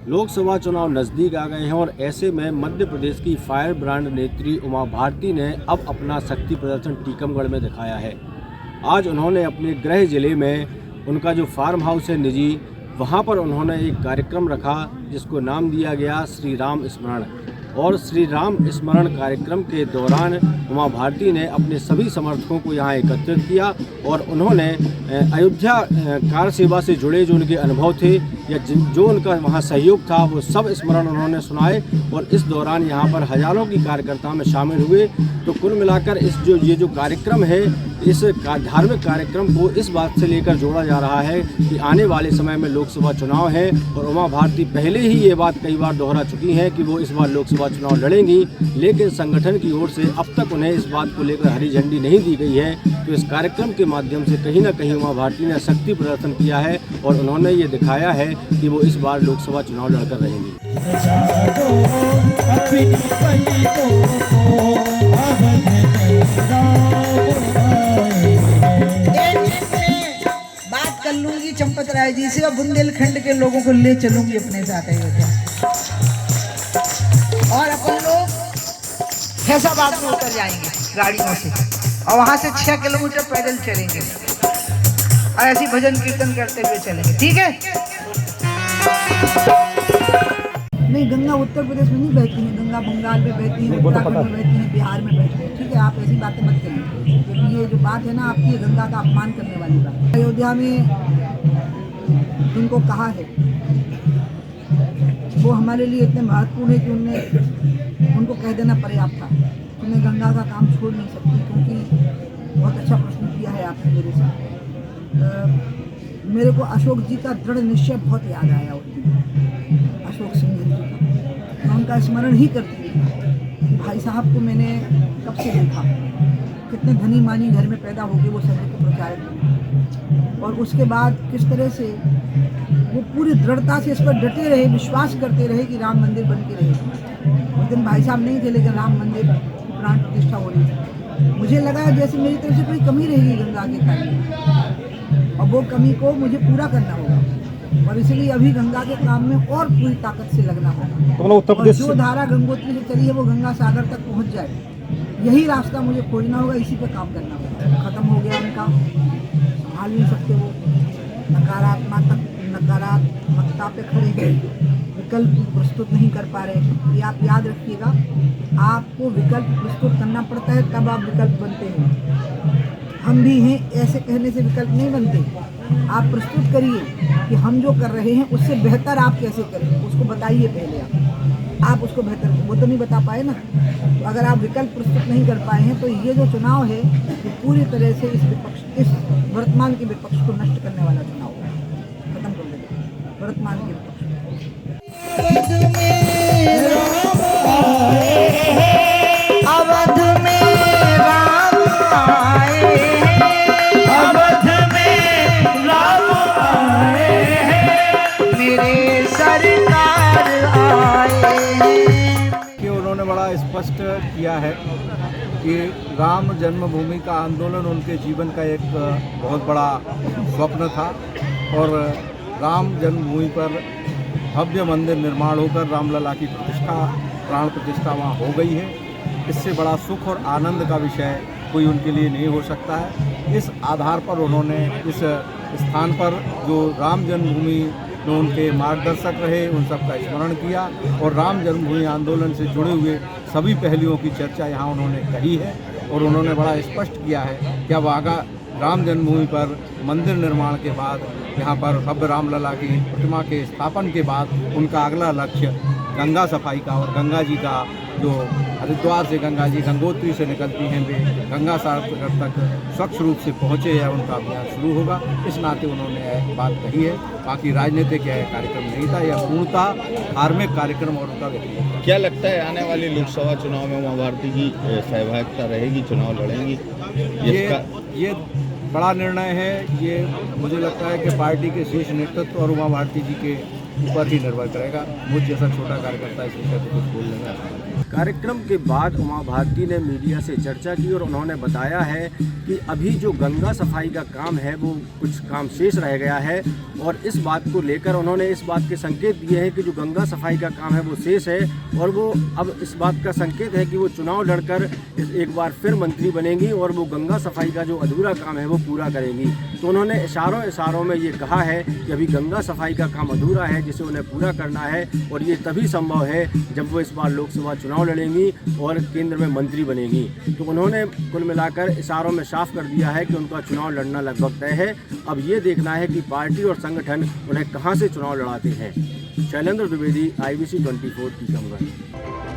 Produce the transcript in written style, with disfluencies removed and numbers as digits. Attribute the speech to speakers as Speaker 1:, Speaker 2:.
Speaker 1: लोकसभा चुनाव नजदीक आ गए हैं और ऐसे में मध्य प्रदेश की फायर ब्रांड नेत्री उमा भारती ने अब अपना शक्ति प्रदर्शन टीकमगढ़ में दिखाया है। आज उन्होंने अपने गृह जिले में उनका जो फार्म हाउस है निजी, वहां पर उन्होंने एक कार्यक्रम रखा जिसको नाम दिया गया श्री राम स्मरण। और श्री राम स्मरण कार्यक्रम के दौरान उमा भारती ने अपने सभी समर्थकों को यहाँ एकत्रित किया और उन्होंने अयोध्या कार सेवा से जुड़े जो उनके अनुभव थे या जो उनका वहाँ सहयोग था वो सब स्मरण उन्होंने सुनाए। और इस दौरान यहाँ पर हजारों की कार्यकर्ता में शामिल हुए। तो कुल मिलाकर ये जो कार्यक्रम है, इस धार्मिक कार्यक्रम को इस बात से लेकर जोड़ा जा रहा है कि आने वाले समय में लोकसभा चुनाव है और उमा भारती पहले ही ये बात कई बार दोहरा चुकी हैं कि वो इस बार लोकसभा चुनाव लड़ेंगी, लेकिन संगठन की ओर से अब तक उन्हें इस बात को लेकर हरी झंडी नहीं दी गई है। तो इस कार्यक्रम के माध्यम से कहीं ना कहीं उमा भारती ने शक्ति प्रदर्शन किया है और उन्होंने ये दिखाया है कि वो इस बार लोकसभा चुनाव लड़कर रहेंगी।
Speaker 2: बात कर लूंगी चंपत राय जी से और बुंदेलखंड के लोगों को ले चलूंगी अपने साथ अयोध्या और अपन लोग फैजाबाद में उतर जाएंगे गाड़ियों से और वहां से 6 किलोमीटर पैदल चलेंगे और ऐसी भजन कीर्तन करते हुए चलेंगे। ठीक है? नहीं, गंगा उत्तर प्रदेश में नहीं बहती है, गंगा बंगाल में बहती है, उत्तराखंड में बहती है, बिहार में बहती है। ठीक है, आप ऐसी बातें मत करिए क्योंकि ये जो बात है ना आपकी, गंगा का अपमान करने वाली बात। अयोध्या में जिनको कहा है वो हमारे लिए इतने महत्वपूर्ण है कि उनको कह देना पर्याप्त था कि मैं गंगा का काम छोड़ नहीं सकती। क्योंकि बहुत अच्छा प्रश्न किया है आपने मेरे से। मेरे को अशोक जी का दृढ़ निश्चय बहुत याद आया उस दिन, अशोक सिंह जी का। मैं उनका स्मरण ही करती थी। भाई साहब को मैंने कब से देखा, कितने धनी मानी घर में पैदा होके वो सभी को प्रचारित किया और उसके बाद किस तरह से वो पूरी दृढ़ता से इस पर डटे रहे, विश्वास करते रहे कि राम मंदिर बन के रहे। उस दिन भाई साहब नहीं थे लेकिन राम मंदिर की प्राण प्रतिष्ठा हो रही थी। मुझे लगा जैसे मेरी तरफ से कोई कमी रहेगी गंगा के कार्य और वो कमी को मुझे पूरा करना होगा और इसलिए अभी गंगा के काम में और पूरी ताकत से लगना होगा। और जो धारा गंगोत्री से चली है वो गंगा सागर तक पहुँच जाए, यही रास्ता मुझे खोजना होगा, इसी पे काम करना होगा। खत्म हो गया उनका, संभाल नहीं सकते वो, नकारात्मकता पे खड़े हैं, विकल्प प्रस्तुत नहीं कर पा रहे। ये आप याद रखिएगा, आपको विकल्प प्रस्तुत करना पड़ता है तब आप विकल्प बनते हैं। हम भी हैं ऐसे कहने से विकल्प नहीं बनते। आप प्रस्तुत करिए कि हम जो कर रहे हैं उससे बेहतर आप कैसे करें, उसको बताइए पहले आप उसको बेहतर, वो तो नहीं बता पाए ना। तो अगर आप विकल्प प्रस्तुत नहीं कर पाए हैं तो ये जो चुनाव है ये पूरी तरह से इस वर्तमान के विपक्ष को नष्ट करने वाला चुनाव है। खत्म कर देगा वर्तमान के विपक्ष
Speaker 3: स्पष्ट किया है कि राम जन्मभूमि का आंदोलन उनके जीवन का एक बहुत बड़ा स्वप्न था और राम जन्मभूमि पर भव्य मंदिर निर्माण होकर रामलला की प्रतिष्ठा, प्राण प्रतिष्ठा वहाँ हो गई है। इससे बड़ा सुख और आनंद का विषय कोई उनके लिए नहीं हो सकता है। इस आधार पर उन्होंने इस स्थान पर जो राम जन्मभूमि में उनके मार्गदर्शक रहे उन सब का स्मरण किया और राम जन्मभूमि आंदोलन से जुड़े हुए सभी पहलुओं की चर्चा यहाँ उन्होंने कही है और उन्होंने बड़ा स्पष्ट किया है कि अब आगा राम जन्मभूमि पर मंदिर निर्माण के बाद यहाँ पर भव्य रामलला की प्रतिमा के स्थापन के बाद उनका अगला लक्ष्य गंगा सफाई का और गंगा जी का जो हरिद्वार से गंगा जी गंगोत्री से निकलती हैं वे गंगा सागर तक स्वच्छ रूप से पहुँचे या उनका अभियान शुरू होगा। इस नाते उन्होंने बात कही है। बाकी राजनीतिक कार्यक्रम नहीं था, यह पूर्णतः धार्मिक कार्यक्रम और उनका व्यक्तिगत।
Speaker 4: क्या लगता है आने वाली लोकसभा चुनाव में उमा भारती की सहभागिता रहेगी, चुनाव लड़ेंगी?
Speaker 3: ये बड़ा निर्णय है। ये मुझे लगता है कि पार्टी के शीर्ष नेतृत्व और उमा भारती जी के ऊपर ही निर्भर करेगा। मुझ जैसा छोटा कार्यकर्ता इस विषय पर कुछ बोलने में
Speaker 1: कार्यक्रम के बाद उमा भारती ने मीडिया से चर्चा की और उन्होंने बताया है कि अभी जो गंगा सफाई का काम है वो कुछ काम शेष रह गया है और इस बात को लेकर उन्होंने इस बात के संकेत दिए हैं कि जो गंगा सफाई का काम है वो शेष है और वो अब इस बात का संकेत है कि वो चुनाव लड़कर एक बार फिर मंत्री बनेंगी और वो गंगा सफाई का जो अधूरा काम है वो पूरा करेंगी। तो उन्होंने इशारों में ये कहा है कि अभी गंगा सफाई का काम अधूरा है जिसे उन्हें पूरा करना है और ये तभी संभव है जब वो इस बार लोकसभा चुनाव लड़ेंगी और केंद्र में मंत्री बनेगी। तो उन्होंने कुल मिलाकर इशारों में साफ कर दिया है कि उनका चुनाव लड़ना लगभग तय है। अब ये देखना है कि पार्टी और संगठन उन्हें कहां से चुनाव लड़ाते हैं। शैलेंद्र द्विवेदी, IBC 24 टीकमगढ़।